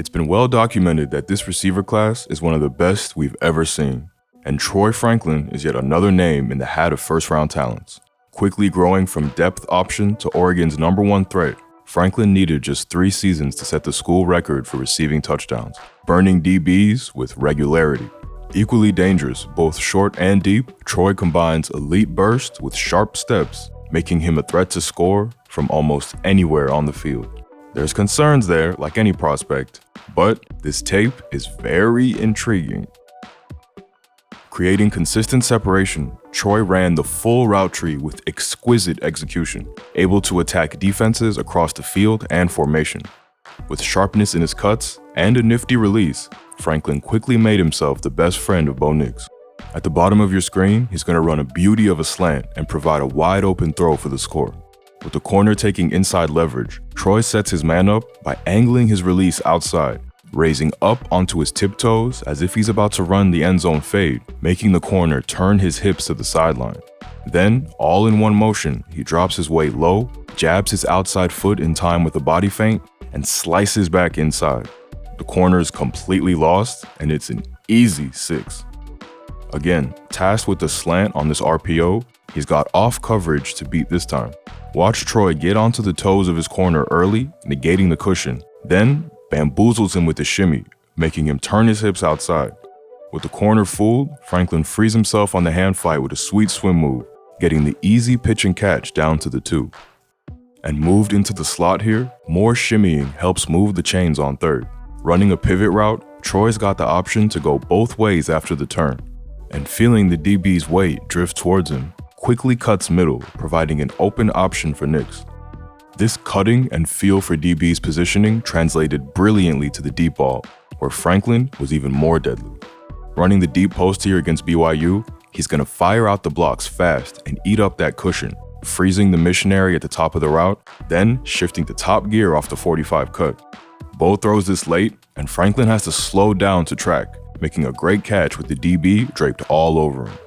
It's been well documented that this receiver class is one of the best we've ever seen, and Troy Franklin is yet another name in the hat of first-round talents. Quickly growing from depth option to Oregon's #1 threat, Franklin needed just 3 seasons to set the school record for receiving touchdowns, burning DBs with regularity. Equally dangerous, both short and deep, Troy combines elite burst with sharp steps, making him a threat to score from almost anywhere on the field. There's concerns there, like any prospect, but this tape is very intriguing. Creating consistent separation, Troy ran the full route tree with exquisite execution, able to attack defenses across the field and formation. With sharpness in his cuts and a nifty release, Franklin quickly made himself the best friend of Bo Nix. At the bottom of your screen, he's going to run a beauty of a slant and provide a wide open throw for the score. With the corner taking inside leverage, Troy sets his man up by angling his release outside, raising up onto his tiptoes as if he's about to run the end zone fade, making the corner turn his hips to the sideline. Then, all in one motion, he drops his weight low, jabs his outside foot in time with a body feint, and slices back inside. The corner is completely lost, and it's an easy 6. Again, tasked with the slant on this RPO, he's got off coverage to beat this time. Watch Troy get onto the toes of his corner early, negating the cushion, then bamboozles him with the shimmy, making him turn his hips outside. With the corner fooled, Franklin frees himself on the hand fight with a sweet swim move, getting the easy pitch and catch down to the 2. And moved into the slot here, more shimmying helps move the chains on third. Running a pivot route, Troy's got the option to go both ways after the turn, and feeling the DB's weight drift towards him, quickly cuts middle, providing an open option for Nix. This cutting and feel for DB's positioning translated brilliantly to the deep ball, where Franklin was even more deadly. Running the deep post here against BYU, he's going to fire out the blocks fast and eat up that cushion, freezing the missionary at the top of the route, then shifting to top gear off the 45 cut. Bo throws this late, and Franklin has to slow down to track, making a great catch with the DB draped all over him.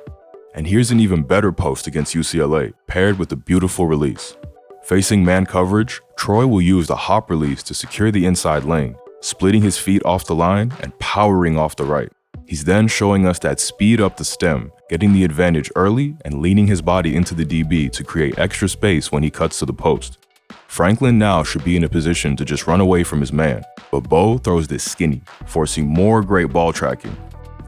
And here's an even better post against UCLA, paired with a beautiful release. Facing man coverage, Troy will use the hop release to secure the inside lane, splitting his feet off the line and powering off the right. He's then showing us that speed up the stem, getting the advantage early and leaning his body into the DB to create extra space when he cuts to the post. Franklin now should be in a position to just run away from his man, but Bo throws this skinny, forcing more great ball tracking.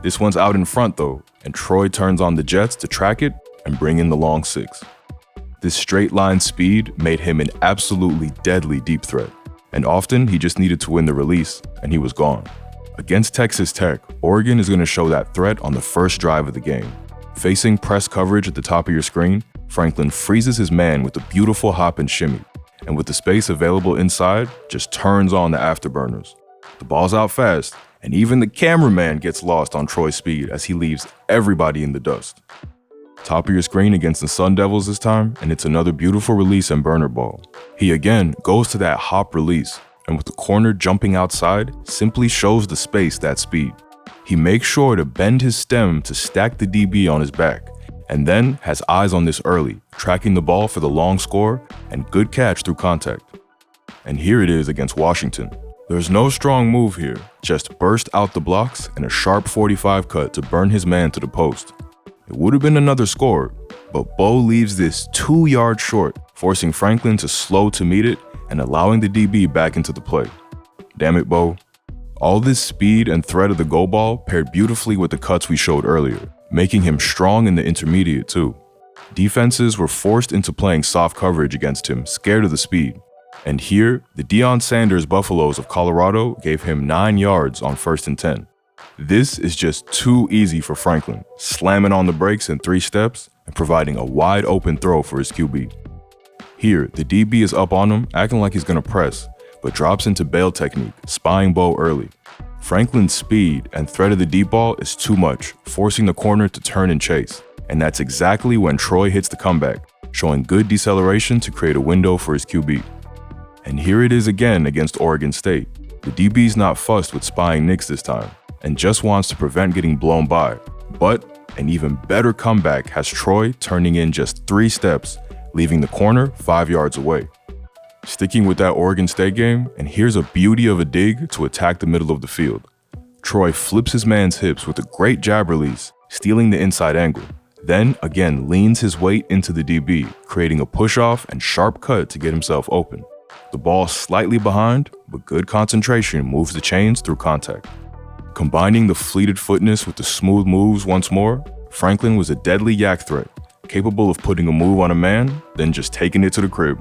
This one's out in front though, and Troy turns on the jets to track it and bring in the long 6. This straight line speed made him an absolutely deadly deep threat, and often he just needed to win the release, and he was gone. Against Texas Tech, Oregon is going to show that threat on the first drive of the game. Facing press coverage at the top of your screen, Franklin freezes his man with a beautiful hop and shimmy, and with the space available inside, just turns on the afterburners. The ball's out fast, and even the cameraman gets lost on Troy's speed as he leaves everybody in the dust. Top of your screen against the Sun Devils this time, and it's another beautiful release and burner ball. He again goes to that hop release, and with the corner jumping outside, simply shows the space that speed. He makes sure to bend his stem to stack the DB on his back, and then has eyes on this early, tracking the ball for the long score and good catch through contact. And here it is against Washington. There's no strong move here, just burst out the blocks and a sharp 45 cut to burn his man to the post. It would have been another score, but Bo leaves this 2 yards short, forcing Franklin to slow to meet it and allowing the DB back into the play. Damn it, Bo. All this speed and threat of the go ball paired beautifully with the cuts we showed earlier, making him strong in the intermediate too. Defenses were forced into playing soft coverage against him, scared of the speed. And here, the Deion Sanders Buffaloes of Colorado gave him 9 yards on 1st and 10. This is just too easy for Franklin, slamming on the brakes in 3 steps and providing a wide open throw for his QB. Here, the DB is up on him, acting like he's going to press, but drops into bail technique, spying Bo early. Franklin's speed and threat of the deep ball is too much, forcing the corner to turn and chase. And that's exactly when Troy hits the comeback, showing good deceleration to create a window for his QB. And here it is again against Oregon State. The DB's not fussed with spying Nix this time, and just wants to prevent getting blown by. But an even better comeback has Troy turning in just 3 steps, leaving the corner 5 yards away. Sticking with that Oregon State game, and here's a beauty of a dig to attack the middle of the field. Troy flips his man's hips with a great jab release, stealing the inside angle. Then, again, leans his weight into the DB, creating a push-off and sharp cut to get himself open. The ball slightly behind, but good concentration moves the chains through contact. Combining the fleeted footness with the smooth moves once more, Franklin was a deadly yak threat, capable of putting a move on a man, then just taking it to the crib.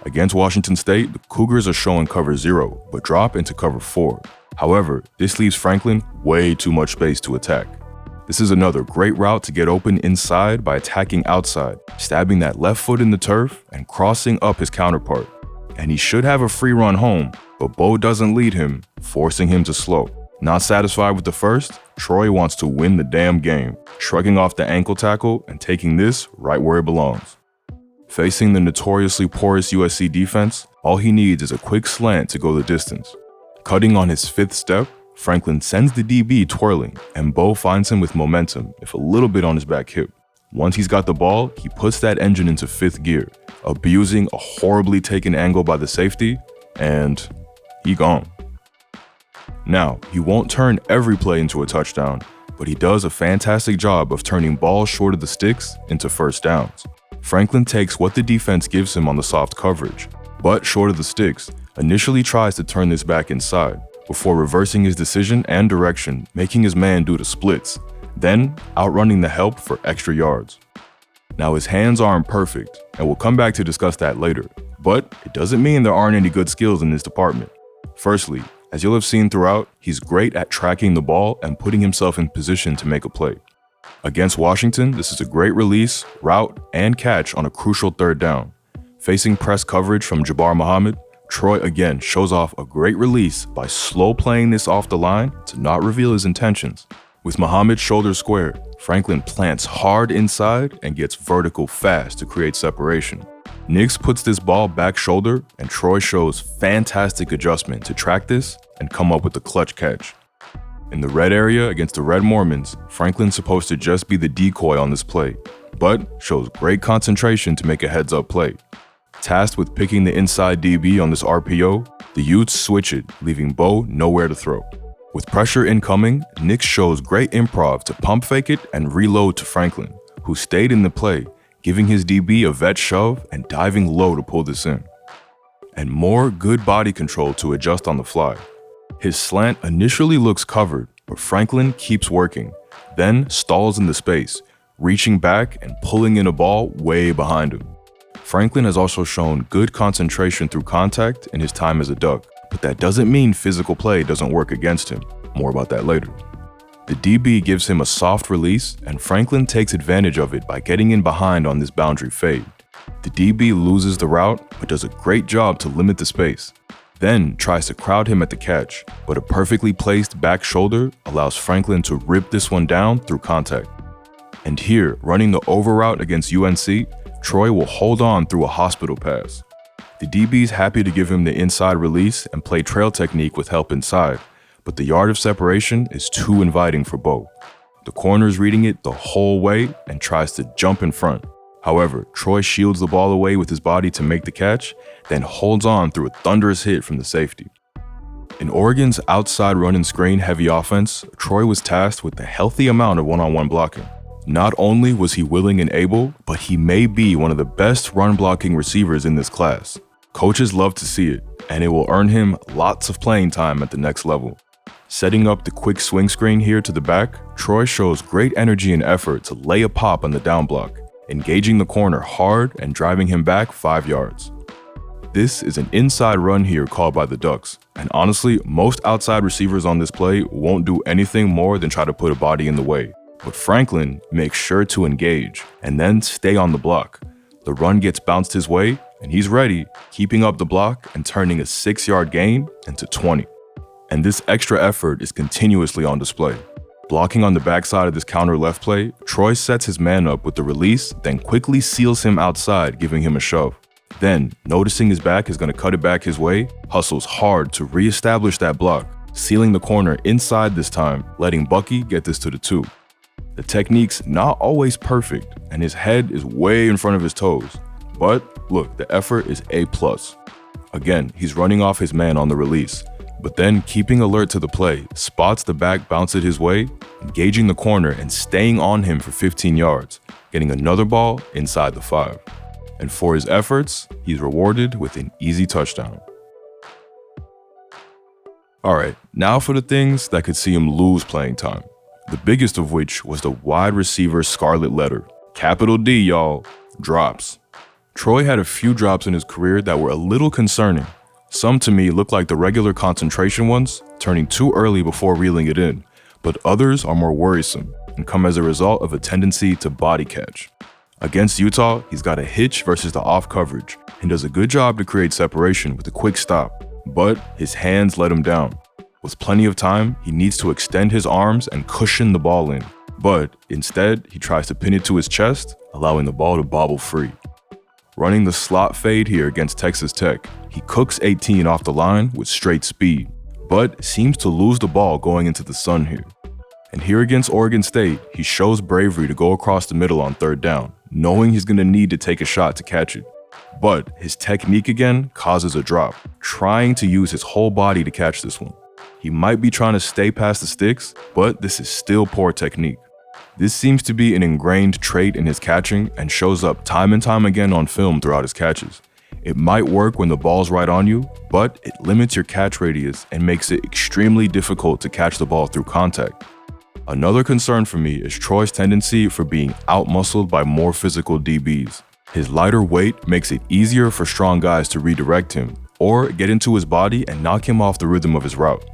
Against Washington State, the Cougars are showing cover 0, but drop into cover 4. However, this leaves Franklin way too much space to attack. This is another great route to get open inside by attacking outside, stabbing that left foot in the turf and crossing up his counterpart. And he should have a free run home, but Bo doesn't lead him, forcing him to slow. Not satisfied with the first, Troy wants to win the damn game, shrugging off the ankle tackle and taking this right where it belongs. Facing the notoriously porous USC defense, all he needs is a quick slant to go the distance. Cutting on his 5th step, Franklin sends the DB twirling, and Bo finds him with momentum, if a little bit on his back hip. Once he's got the ball, he puts that engine into 5th gear, abusing a horribly taken angle by the safety, and he gone. Now, he won't turn every play into a touchdown, but he does a fantastic job of turning balls short of the sticks into first downs. Franklin takes what the defense gives him on the soft coverage, but short of the sticks, initially tries to turn this back inside, before reversing his decision and direction, making his man do the splits, then outrunning the help for extra yards. Now his hands aren't perfect, and we'll come back to discuss that later, but it doesn't mean there aren't any good skills in this department. Firstly, as you'll have seen throughout, he's great at tracking the ball and putting himself in position to make a play. Against Washington, this is a great release, route, and catch on a crucial 3rd down. Facing press coverage from Jabbar Muhammad, Troy again shows off a great release by slow playing this off the line to not reveal his intentions. With Muhammad's shoulder square, Franklin plants hard inside and gets vertical fast to create separation. Nix puts this ball back shoulder, and Troy shows fantastic adjustment to track this and come up with the clutch catch. In the red area against the Red Mormons, Franklin's supposed to just be the decoy on this play, but shows great concentration to make a heads-up play. Tasked with picking the inside DB on this RPO, the Utes switch it, leaving Bo nowhere to throw. With pressure incoming, Nix shows great improv to pump fake it and reload to Franklin, who stayed in the play, giving his DB a vet shove and diving low to pull this in. And more good body control to adjust on the fly. His slant initially looks covered, but Franklin keeps working, then stalls in the space, reaching back and pulling in a ball way behind him. Franklin has also shown good concentration through contact in his time as a Duck, but that doesn't mean physical play doesn't work against him. More about that later. The DB gives him a soft release, and Franklin takes advantage of it by getting in behind on this boundary fade. The DB loses the route, but does a great job to limit the space. Then tries to crowd him at the catch, but a perfectly placed back shoulder allows Franklin to rip this one down through contact. And here, running the over route against UNC, Troy will hold on through a hospital pass. The DB's happy to give him the inside release and play trail technique with help inside, but the yard of separation is too inviting for Bo. The corner's reading it the whole way and tries to jump in front. However, Troy shields the ball away with his body to make the catch, then holds on through a thunderous hit from the safety. In Oregon's outside run and screen heavy offense, Troy was tasked with a healthy amount of one-on-one blocking. Not only was he willing and able, but he may be one of the best run blocking receivers in this class. Coaches love to see it, and it will earn him lots of playing time at the next level. Setting up the quick swing screen here to the back, Troy shows great energy and effort to lay a pop on the down block, engaging the corner hard and driving him back 5 yards. This is an inside run here called by the Ducks, and honestly, most outside receivers on this play won't do anything more than try to put a body in the way. But Franklin makes sure to engage and then stay on the block. The run gets bounced his way, and he's ready, keeping up the block and turning a 6-yard gain into 20. And this extra effort is continuously on display. Blocking on the backside of this counter left play, Troy sets his man up with the release, then quickly seals him outside, giving him a shove. Then, noticing his back is going to cut it back his way, hustles hard to reestablish that block, sealing the corner inside this time, letting Bucky get this to the 2. The technique's not always perfect, and his head is way in front of his toes. But look, the effort is A+. Again, he's running off his man on the release, but then keeping alert to the play, spots the back bounce it his way, engaging the corner and staying on him for 15 yards, getting another ball inside the 5. And for his efforts, he's rewarded with an easy touchdown. Alright, now for the things that could see him lose playing time. The biggest of which was the wide receiver scarlet letter. Capital D, y'all. Drops. Troy had a few drops in his career that were a little concerning. Some to me look like the regular concentration ones, turning too early before reeling it in, but others are more worrisome and come as a result of a tendency to body catch. Against Utah, he's got a hitch versus the off coverage and does a good job to create separation with a quick stop, but his hands let him down. With plenty of time, he needs to extend his arms and cushion the ball in, but instead, he tries to pin it to his chest, allowing the ball to bobble free. Running the slot fade here against Texas Tech, he cooks 18 off the line with straight speed, but seems to lose the ball going into the sun here. And here against Oregon State, he shows bravery to go across the middle on 3rd down, knowing he's going to need to take a shot to catch it. But his technique again causes a drop, trying to use his whole body to catch this one. He might be trying to stay past the sticks, but this is still poor technique. This seems to be an ingrained trait in his catching and shows up time and time again on film throughout his catches. It might work when the ball's right on you, but it limits your catch radius and makes it extremely difficult to catch the ball through contact. Another concern for me is Troy's tendency for being out-muscled by more physical DBs. His lighter weight makes it easier for strong guys to redirect him or get into his body and knock him off the rhythm of his route.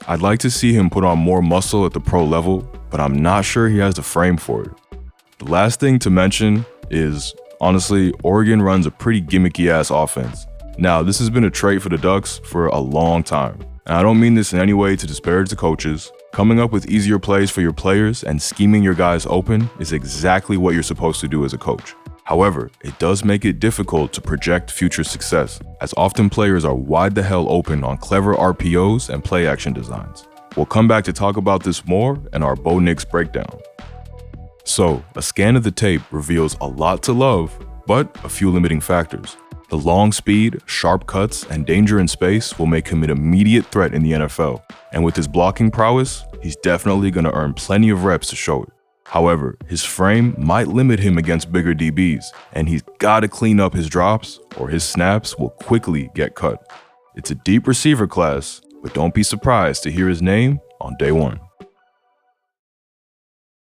I'd like to see him put on more muscle at the pro level, but I'm not sure he has the frame for it. The last thing to mention is, honestly, Oregon runs a pretty gimmicky-ass offense. Now, this has been a trait for the Ducks for a long time, and I don't mean this in any way to disparage the coaches. Coming up with easier plays for your players and scheming your guys open is exactly what you're supposed to do as a coach. However, it does make it difficult to project future success, as often players are wide the hell open on clever RPOs and play action designs. We'll come back to talk about this more in our Bo Nix breakdown. So, a scan of the tape reveals a lot to love, but a few limiting factors. The long speed, sharp cuts, and danger in space will make him an immediate threat in the NFL, and with his blocking prowess, he's definitely going to earn plenty of reps to show it. However, his frame might limit him against bigger DBs, and he's got to clean up his drops or his snaps will quickly get cut. It's a deep receiver class, but don't be surprised to hear his name on day one.